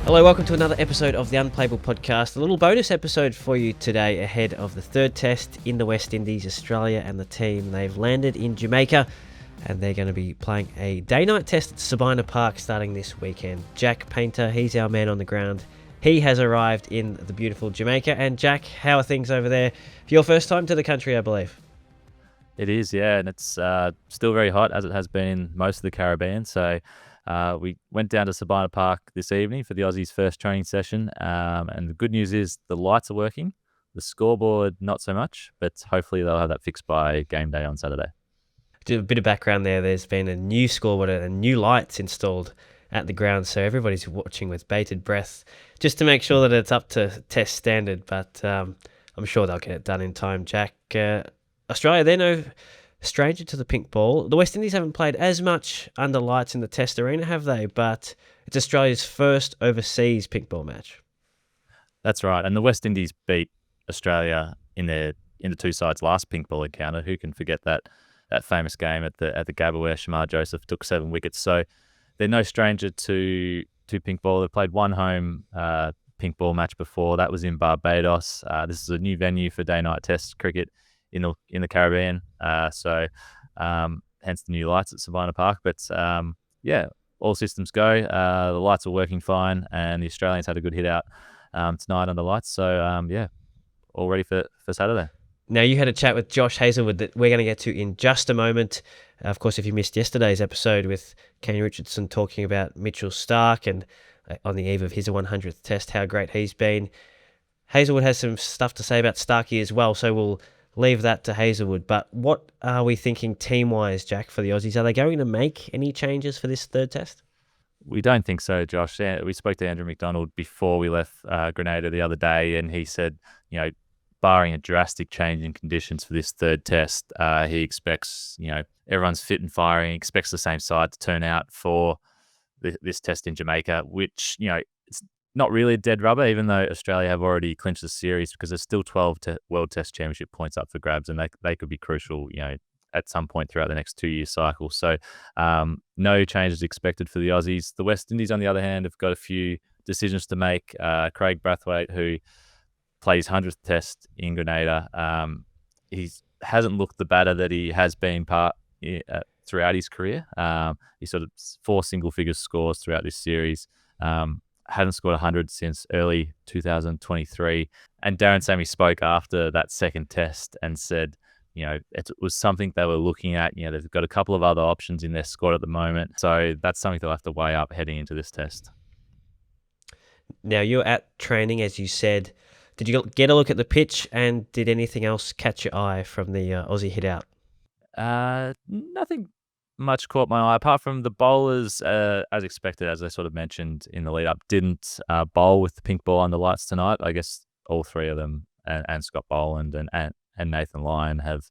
Hello, welcome to another episode of the Unplayable Podcast. A little bonus episode for you today ahead of the third test in the West Indies. Australia and the team, they've landed in Jamaica and they're going to be playing a day-night test at Sabina Park starting this weekend. Jack Paynter, he's our man on the ground. He has arrived in the beautiful Jamaica. And Jack, how are things over there? For your first time to the country, I believe. It is, yeah, and it's still very hot as it has been in most of the Caribbean. So we went down to Sabina Park this evening for the Aussies' first training session. And the good news is the lights are working. The scoreboard, not so much, but hopefully they'll have that fixed by game day on Saturday. Do a bit of background there. There's been a new scoreboard and new lights installed at the ground, so everybody's watching with bated breath just to make sure that it's up to test standard. But I'm sure they'll get it done in time, Jack. Australia, they're no stranger to the pink ball. The West Indies haven't played as much under lights in the test arena, have they? But it's Australia's first overseas pink ball match. That's right, and the West Indies beat Australia in the two sides' last pink ball encounter. Who can forget that famous game at the Gabba where Shamar Joseph took 7 wickets? So they're no stranger to pink ball. They've played one home pink ball match before. That was in Barbados. This is a new venue for day-night test cricket in the Caribbean. So hence the new lights at Sabina Park. But yeah, all systems go. The lights are working fine, and the Australians had a good hit out tonight under lights. So yeah, all ready for Saturday. Now, you had a chat with Josh Hazlewood that we're going to get to in just a moment. Of course, if you missed yesterday's episode with Kane Richardson talking about Mitch Starc and on the eve of his 100th test, how great he's been. Hazlewood has some stuff to say about Starkey as well, so we'll leave that to Hazlewood. But what are we thinking team-wise, Jack, for the Aussies? Are they going to make any changes for this third test? We don't think so, Josh. We spoke to Andrew McDonald before we left Grenada the other day, and he said, barring a drastic change in conditions for this third test, he expects, everyone's fit and firing, expects the same side to turn out for this test in Jamaica, which, it's not really a dead rubber, even though Australia have already clinched the series, because there's still 12 World Test Championship points up for grabs, and they could be crucial, at some point throughout the next 2-year cycle. So no changes expected for the Aussies. The West Indies, on the other hand, have got a few decisions to make. Craig Brathwaite, who plays 100th test in Grenada. He hasn't looked the batter that he has been throughout his career. He sort of 4 single-figure scores throughout this series. Hadn't scored 100 since early 2023. And Darren Sammy spoke after that second test and said, it was something they were looking at. They've got a couple of other options in their squad at the moment. So that's something they'll have to weigh up heading into this test. Now, you're at training, as you said. Did you get a look at the pitch, and did anything else catch your eye from the Aussie hit out? Nothing much caught my eye, apart from the bowlers, as expected, as I sort of mentioned in the lead-up, didn't bowl with the pink ball under lights tonight. I guess all three of them, and Scott Boland and Nathan Lyon have,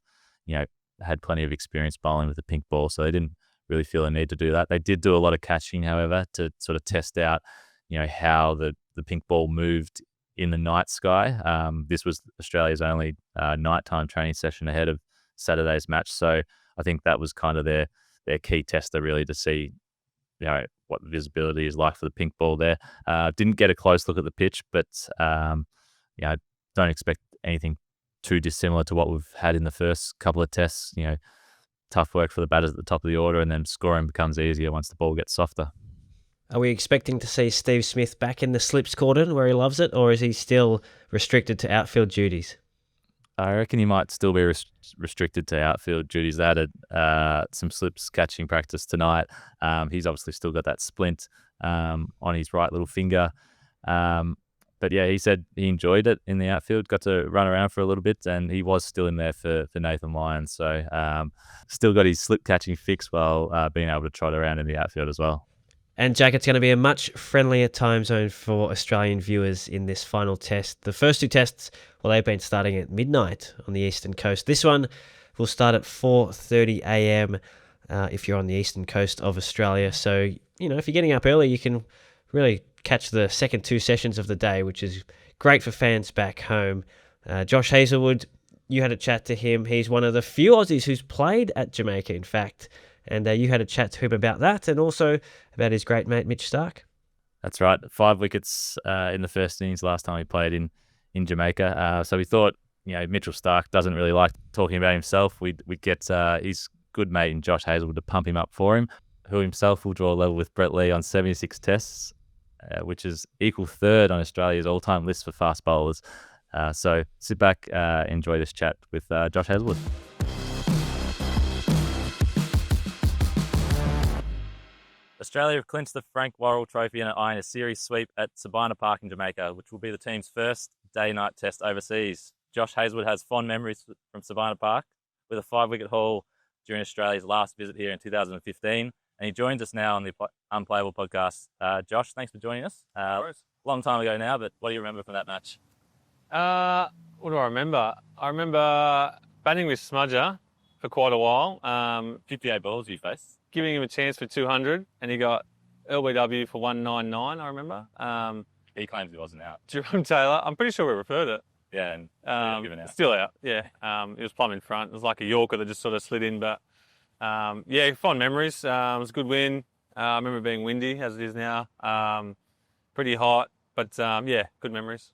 had plenty of experience bowling with the pink ball, so they didn't really feel a need to do that. They did do a lot of catching, however, to sort of test out, how the pink ball moved in the night sky. This was Australia's only nighttime training session ahead of Saturday's match, so I think that was kind of their key tester, really, to see what the visibility is like for the pink ball there. Didn't get a close look at the pitch, but don't expect anything too dissimilar to what we've had in the first couple of tests. Tough work for the batters at the top of the order, and then scoring becomes easier once the ball gets softer. Are we expecting to see Steve Smith back in the slips cordon where he loves it, or is he still restricted to outfield duties? I reckon he might still be restricted to outfield duties. They had some slips catching practice tonight. He's obviously still got that splint on his right little finger. But yeah, he said he enjoyed it in the outfield, got to run around for a little bit, and he was still in there for Nathan Lyon. So still got his slip catching fix while being able to trot around in the outfield as well. And Jack, it's going to be a much friendlier time zone for Australian viewers in this final test. The first 2 tests, well, they've been starting at midnight on the eastern coast. This one will start at 4:30 a.m. If you're on the eastern coast of Australia. So, if you're getting up early, you can really catch the second 2 sessions of the day, which is great for fans back home. Josh Hazlewood, you had a chat to him. He's one of the few Aussies who's played at Jamaica, in fact. And you had a chat to him about that, and also about his great mate, Mitch Starc. That's right. 5 wickets in the first innings last time he played in Jamaica. So we thought, Mitchell Starc doesn't really like talking about himself. We'd get his good mate in Josh Hazlewood to pump him up for him, who himself will draw a level with Brett Lee on 76 tests, which is equal third on Australia's all-time list for fast bowlers. So sit back, enjoy this chat with Josh Hazlewood. Australia have clinched the Frank Worrell Trophy and are eyeing a series sweep at Sabina Park in Jamaica, which will be the team's first day-night test overseas. Josh Hazlewood has fond memories from Sabina Park with a 5-wicket haul during Australia's last visit here in 2015, and he joins us now on the Unplayable Podcast. Josh, thanks for joining us. Long time ago now, but what do you remember from that match? What do I remember? I remember batting with Smudger for quite a while. 58 balls you faced. Giving him a chance for 200, and he got LBW for 199, I remember. He claims he wasn't out. Jerome Taylor, I'm pretty sure we referred it. Yeah, and given out. Still out, yeah. It was plumb in front. It was like a Yorker that just sort of slid in, but fond memories. It was a good win. I remember it being windy, as it is now. Pretty hot, but good memories.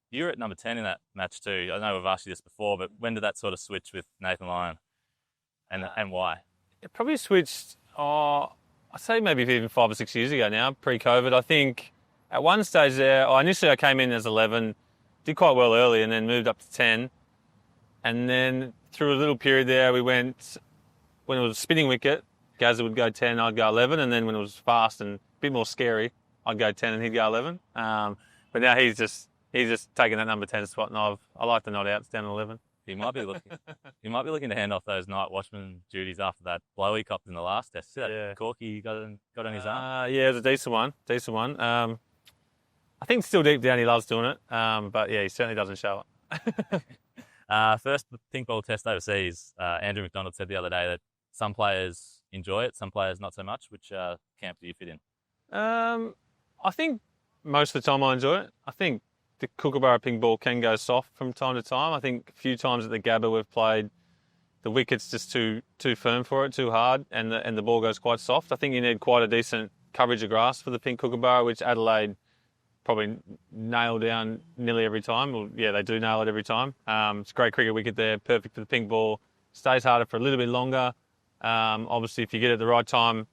You were at number 10 in that match too. I know we've asked you this before, but when did that sort of switch with Nathan Lyon, and why? It probably switched, I'd say maybe even 5 or 6 years ago now, pre-COVID. I think at one stage there, initially I came in as 11, did quite well early, and then moved up to 10. And then through a little period there, we went, when it was a spinning wicket, Gazza would go 10, I'd go 11. And then when it was fast and a bit more scary, I'd go 10 and he'd go 11. But now he's just taken that number 10 spot, and I like the not outs down 11. He might be looking to hand off those night watchman duties after that blow he copped in the last test. See that corky he got on his arm? Yeah, it was a decent one. I think still deep down he loves doing it, but yeah, he certainly doesn't show it. First pink ball test overseas, Andrew McDonald said the other day that some players enjoy it, some players not so much. Which camp do you fit in? I think most of the time I enjoy it. I think the Kookaburra pink ball can go soft from time to time. I think a few times at the Gabba we've played, the wicket's just too firm for it, too hard, and the ball goes quite soft. I think you need quite a decent coverage of grass for the pink Kookaburra, which Adelaide probably nail down nearly every time. Well, yeah, they do nail it every time. It's a great cricket wicket there, perfect for the pink ball. Stays harder for a little bit longer. Obviously, if you get it at the right time,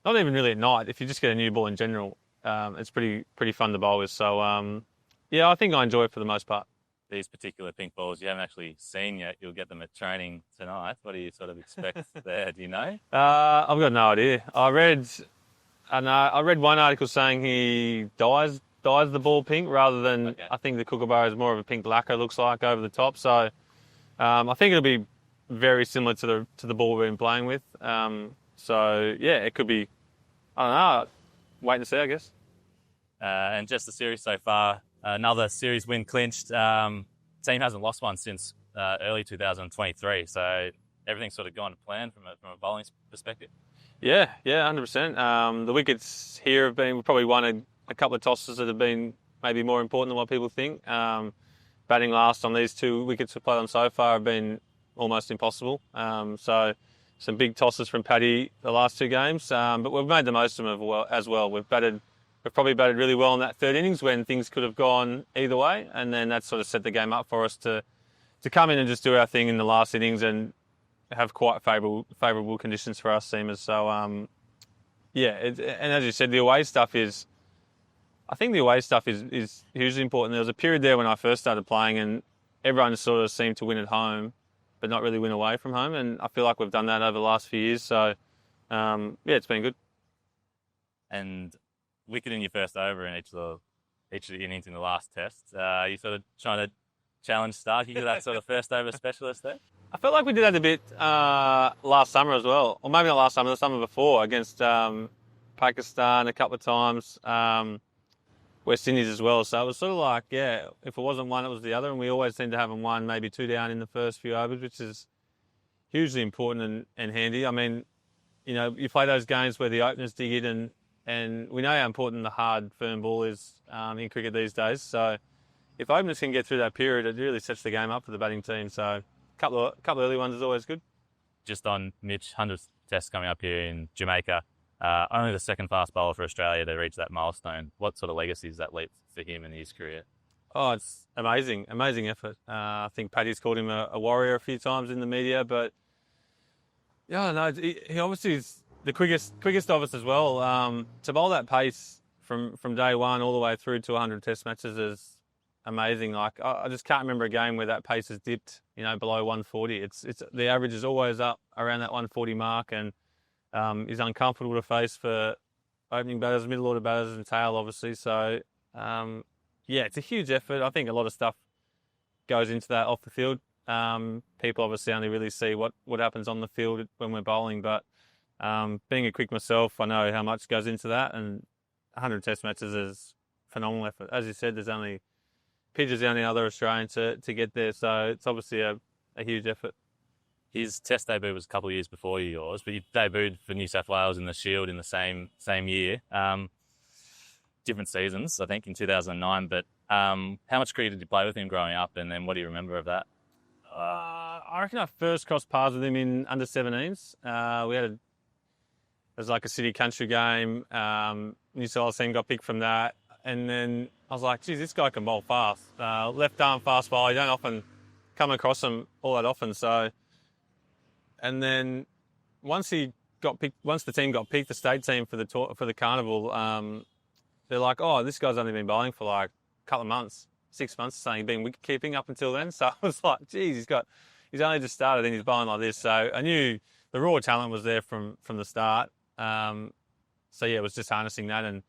not even really at night, if you just get a new ball in general, it's pretty fun to bowl with. So, I think I enjoy it for the most part. These particular pink balls you haven't actually seen yet. You'll get them at training tonight. What do you sort of expect there? Do you know? I've got no idea. I read one article saying he dyes the ball pink rather than, okay. I think the Kookaburra is more of a pink lacquer, looks like, over the top. So I think it'll be very similar to the ball we've been playing with. It could be, I don't know, wait and see, I guess. And just the series so far, another series win clinched. Team hasn't lost one since early 2023, so everything's sort of gone to plan from a bowling perspective. Yeah, 100%. The wickets here we've probably won a couple of tosses that have been maybe more important than what people think. Batting last on these 2 wickets we've played on so far have been almost impossible. So some big tosses from Paddy the last 2 games, but we've made the most of them as well. We've probably batted really well in that 3rd innings when things could have gone either way, and then that sort of set the game up for us to come in and just do our thing in the last innings and have quite favourable conditions for us seamers. So, and as you said, the away stuff is hugely important. There was a period there when I first started playing and everyone sort of seemed to win at home, but not really win away from home. And I feel like we've done that over the last few years. So, it's been good. And wicket in your first over in each of the innings in the last test. You sort of trying to challenge Starc. You that sort of first over specialist there? I felt like we did that a bit last summer as well. Or maybe not last summer, the summer before, against Pakistan a couple of times, West Indies as well. So it was sort of like, if it wasn't one, it was the other. And we always seem to have them 1, maybe 2 down in the first few overs, which is hugely important and handy. I mean, you play those games where the openers dig in and we know how important the hard, firm ball is in cricket these days. So if openers can get through that period, it really sets the game up for the batting team. So a couple of early ones is always good. Just on Mitch, 100th test coming up here in Jamaica. Only the second fast bowler for Australia to reach that milestone. What sort of legacy does that leave for him in his career? Oh, it's amazing effort. I think Paddy's called him a warrior a few times in the media, but yeah, no, he obviously is the quickest of us as well. To bowl that pace from day one all the way through to 100 Test matches is amazing. Like I just can't remember a game where that pace has dipped, below 140. It's the average is always up around that 140 mark, and is uncomfortable to face for opening batters, middle order batters, and tail obviously. So it's a huge effort. I think a lot of stuff goes into that off the field. People obviously only really see what happens on the field when we're bowling, but being a quick myself, I know how much goes into that, and 100 Test matches is phenomenal effort. As you said, Pidge is the only other Australian to get there, so it's obviously a huge effort. His Test debut was a couple of years before yours, but you debuted for New South Wales in the Shield in the same year. Different seasons, I think, in 2009. But how much cricket did you play with him growing up, and then what do you remember of that? I reckon I first crossed paths with him in under 17s. It was like a city country game. New South Wales team got picked from that, and then I was like, geez, this guy can bowl fast. Left arm fast bowler. You don't often come across him all that often. So, and then once the team got picked, the state team for the carnival, they're like, oh, this guy's only been bowling for like a couple of months, 6 months, saying he'd been wicket keeping up until then. So I was like, geez, he's only just started and he's bowling like this. So I knew the raw talent was there from the start. It was just harnessing that and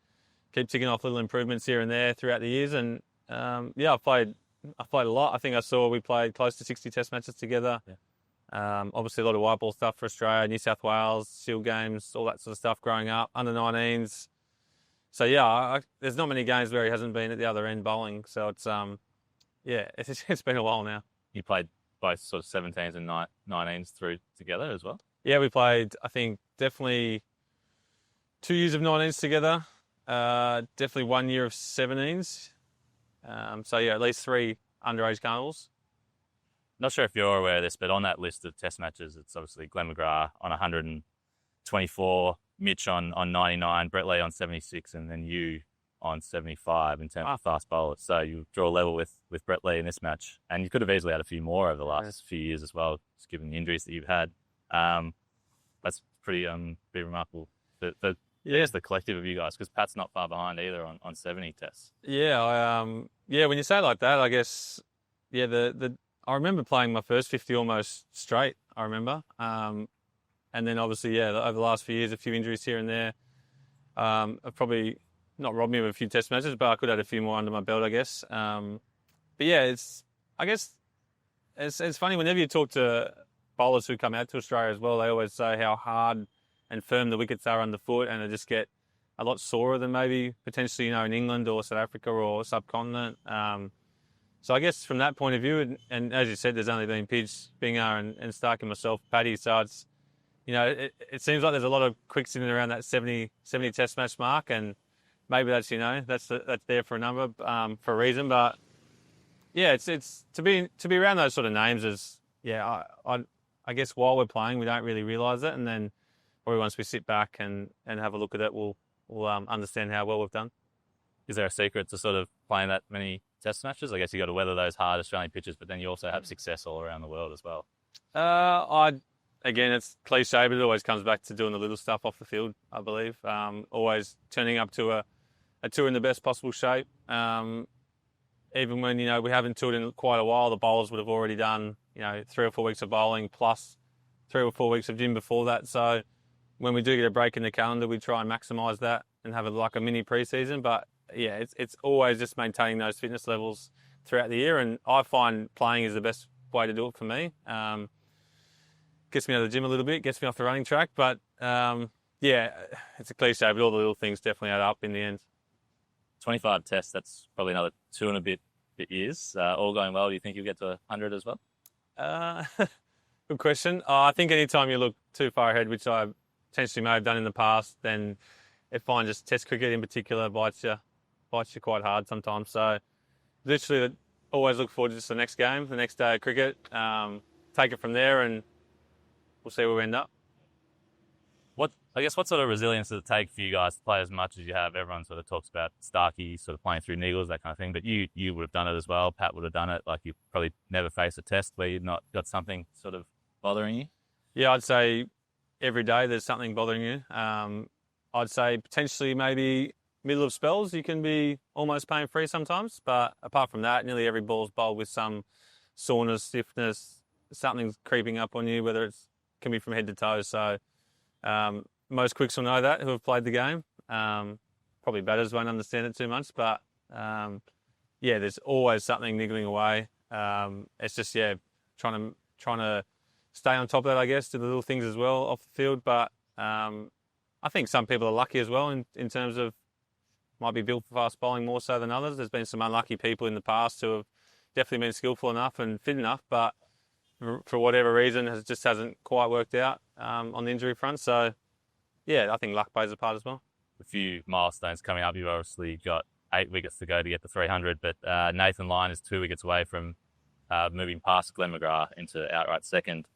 keep ticking off little improvements here and there throughout the years. And I played a lot. I think we played close to 60 Test matches together. Yeah. Obviously a lot of white ball stuff for Australia, New South Wales, Shield games, all that sort of stuff growing up, under 19s. So there's not many games where he hasn't been at the other end bowling. So it's it's been a while now. You played both sort of 17s and 19s through together as well? Yeah, we played, I think, definitely 2 years of 19s together. Definitely 1 year of 17s. At least 3 underage carnivals. Not sure if you're aware of this, but on that list of Test matches, it's obviously Glenn McGrath on 124, Mitch on 99, Brett Lee on 76, and then you on 75 in terms of fast bowlers. So you draw a level with Brett Lee in this match. And you could have easily had a few more over the last few years as well, just given the injuries that you've had. That's pretty remarkable for the collective of you guys, because Pat's not far behind either on 70 tests. Yeah, when you say it like that, I guess, I remember playing my first 50 almost straight, I remember. And then obviously, over the last few years, a few injuries here and there have probably not robbed me of a few Test matches, but I could have had a few more under my belt, I guess. It's funny whenever you talk to bowlers who come out to Australia as well, they always say how hard and firm the wickets are underfoot, and they just get a lot sorer than maybe potentially, in England or South Africa or subcontinent. So I guess from that point of view, and as you said, there's only been Pidge, Binger, and Starc and myself, Paddy. So it's, it seems like there's a lot of quicks in and around that 70 Test match mark, and maybe that's that's there for a number for a reason. But it's to be around those sort of names is I guess while we're playing we don't really realise it, and then probably once we sit back and have a look at it, we'll understand how well we've done. Is there a secret to sort of playing that many Test matches? I guess you got to weather those hard Australian pitches, but then you also have success all around the world as well. Again, it's cliche, but it always comes back to doing the little stuff off the field, I believe. Always turning up to a tour in the best possible shape. Even when, we haven't toured in quite a while, the bowlers would have already done, 3 or 4 weeks of bowling plus 3 or 4 weeks of gym before that. So when we do get a break in the calendar, we try and maximise that and have a mini pre-season. But it's always just maintaining those fitness levels throughout the year. And I find playing is the best way to do it for me. Gets me out of the gym a little bit, gets me off the running track. But it's a cliche, but all the little things definitely add up in the end. 25 tests, that's probably another 2 and a bit years. All going well, do you think you'll get to 100 as well? Good question. I think anytime you look too far ahead, which I potentially may have done in the past, then if I just Test cricket in particular bites you quite hard sometimes. So literally always look forward to just the next game, the next day of cricket, take it from there, and we'll see where we end up. What sort of resilience does it take for you guys to play as much as you have? Everyone sort of talks about Starkey sort of playing through niggles, that kind of thing, but you would have done it as well. Pat would have done it. Like, you probably never faced a test where you've not got something sort of bothering you. Yeah, I'd say every day there's something bothering you. I'd say potentially maybe middle of spells you can be almost pain-free sometimes, but apart from that, nearly every ball's bowled with some soreness, stiffness, something's creeping up on you, whether it's can be from head to toe. So most quicks will know that who have played the game. Probably batters won't understand it too much, but there's always something niggling away. It's just trying to stay on top of that, I guess, do the little things as well off the field. But I think some people are lucky as well in terms of might be built for fast bowling more so than others. There's been some unlucky people in the past who have definitely been skillful enough and fit enough, but for whatever reason just hasn't quite worked out on the injury front. So, I think luck plays a part as well. A few milestones coming up. You've obviously got 8 wickets to go to get the 300, but Nathan Lyon is 2 wickets away from moving past Glenn McGrath into outright second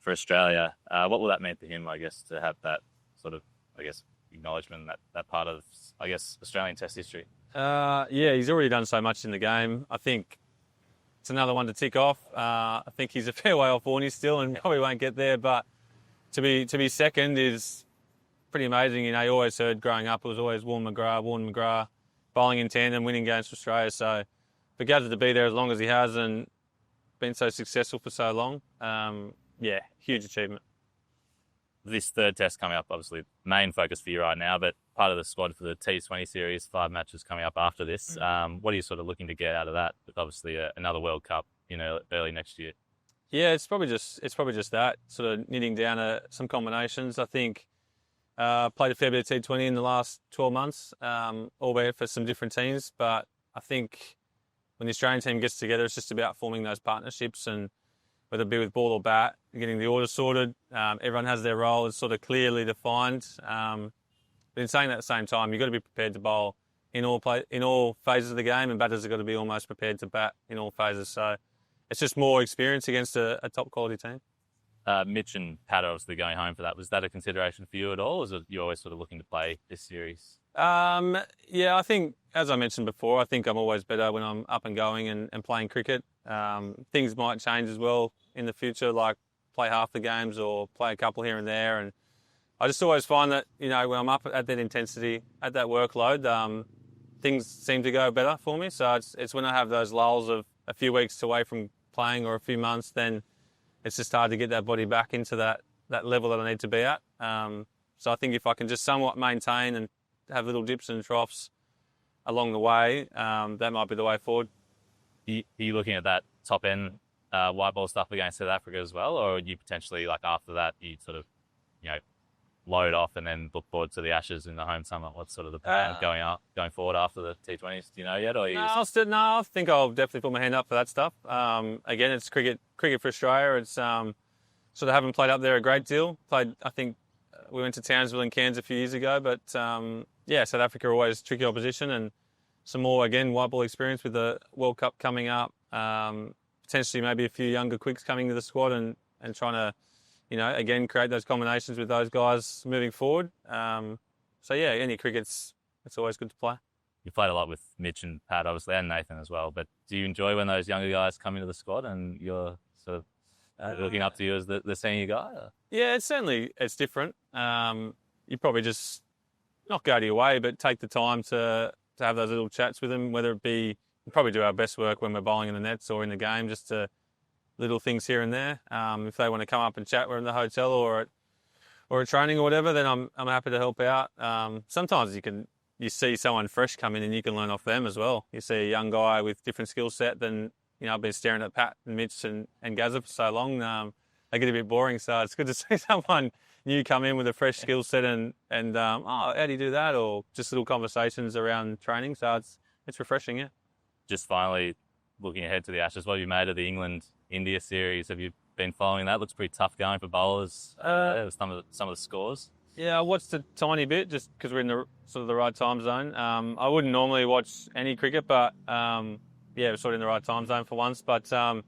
for Australia. What will that mean to him, I guess, to have that sort of, acknowledgement, that part of, Australian Test history? He's already done so much in the game. I think it's another one to tick off. I think he's a fair way off Warney still and probably won't get there, but to be second is pretty amazing. You always heard growing up it was always Warren McGrath, bowling in tandem, winning games for Australia. So for Gazza to be there as long as he has and been so successful for so long, huge achievement. This third test coming up, obviously main focus for you right now, but part of the squad for the T20 series, 5 matches coming up after this. What are you sort of looking to get out of that? With obviously another World Cup, early next year. Yeah, it's probably just that sort of knitting down some combinations. I think played a fair bit of T20 in the last 12 months, albeit for some different teams. But I think when the Australian team gets together, it's just about forming those partnerships, and whether it be with ball or bat, getting the order sorted. Everyone has their role. It's sort of clearly defined. But in saying that at the same time, you've got to be prepared to bowl in all phases of the game, and batters have got to be almost prepared to bat in all phases. So it's just more experience against a top quality team. Mitch and Pat are obviously going home for that. Was that a consideration for you at all, or is it you always sort of looking to play this series? I think, as I mentioned before, I think I'm always better when I'm up and going and playing cricket. Things might change as well in the future, like play half the games or play a couple here and there. And I just always find that, when I'm up at that intensity, at that workload, things seem to go better for me. So it's when I have those lulls of a few weeks away from playing or a few months, then it's just hard to get that body back into that level that I need to be at. So I think if I can just somewhat maintain and have little dips and troughs along the way, that might be the way forward. Are you looking at that top end white ball stuff against South Africa as well, or would you potentially, like after that, you sort of, load off and then look forward to the Ashes in the home summer? What's sort of the plan going forward after the T20s? Do you know yet? Or I think I'll definitely put my hand up for that stuff. Again, it's cricket for Australia. It's sort of haven't played up there a great deal. I think we went to Townsville and Cairns a few years ago, but South Africa are always tricky opposition, and some more, again, white ball experience with the World Cup coming up. Potentially maybe a few younger quicks coming to the squad and trying to, again, create those combinations with those guys moving forward. Any cricket's it's always good to play. You played a lot with Mitch and Pat, obviously, and Nathan as well, but do you enjoy when those younger guys come into the squad and you're sort of looking up to you as the senior guy? Or? Yeah, it's different. You probably just not go to your way, but take the time to have those little chats with them, whether it be, we probably do our best work when we're bowling in the nets or in the game, just to little things here and there. If they want to come up and chat, we're in the hotel or at training or whatever, then I'm happy to help out. Sometimes you see someone fresh come in and you can learn off them as well. You see a young guy with different skill set than, I've been staring at Pat and Mitch and Gazza for so long. They get a bit boring, so it's good to see someone new come in with a fresh skill set and how do you do that? Or just little conversations around training. So it's refreshing, yeah. Just finally, looking ahead to the Ashes, what have you made of the England-India series? Have you been following that? Looks pretty tough going for bowlers. Some of the scores. Yeah, I watched a tiny bit just because we're in the sort of the right time zone. I wouldn't normally watch any cricket, but we're sort of in the right time zone for once. But the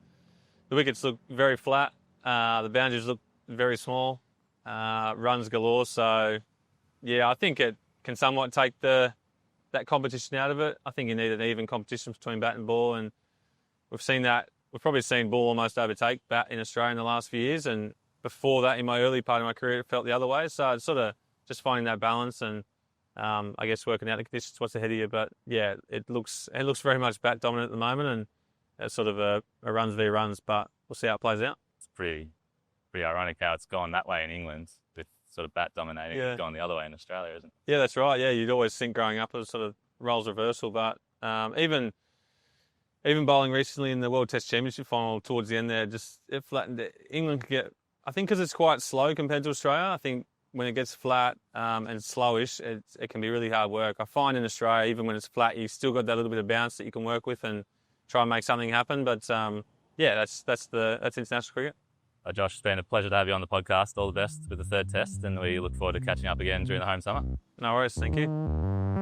wickets look very flat. The boundaries look very small. runs galore. So, yeah, I think it can somewhat take that competition out of it. I think you need an even competition between bat and ball, and we've seen that. We've probably seen ball almost overtake bat in Australia in the last few years, and before that, in my early part of my career, it felt the other way. So it's sort of just finding that balance and I guess working out the conditions, what's ahead of you. But yeah, it looks very much bat dominant at the moment, and it's sort of a runs v runs. But we'll see how it plays out. It's pretty ironic how it's gone that way in England, with sort of bat dominating. It's gone the other way in Australia, isn't it? Yeah, that's right. Yeah, you'd always think growing up it was sort of roles reversal, but even bowling recently in the World Test Championship final towards the end there, it flattened. England could get, I think, because it's quite slow compared to Australia. I think when it gets flat and slowish, it can be really hard work. I find in Australia, even when it's flat, you still got that little bit of bounce that you can work with and try and make something happen. But that's international cricket. Josh, it's been a pleasure to have you on the podcast. All the best with the third test, and we look forward to catching up again during the home summer. No worries. Thank you.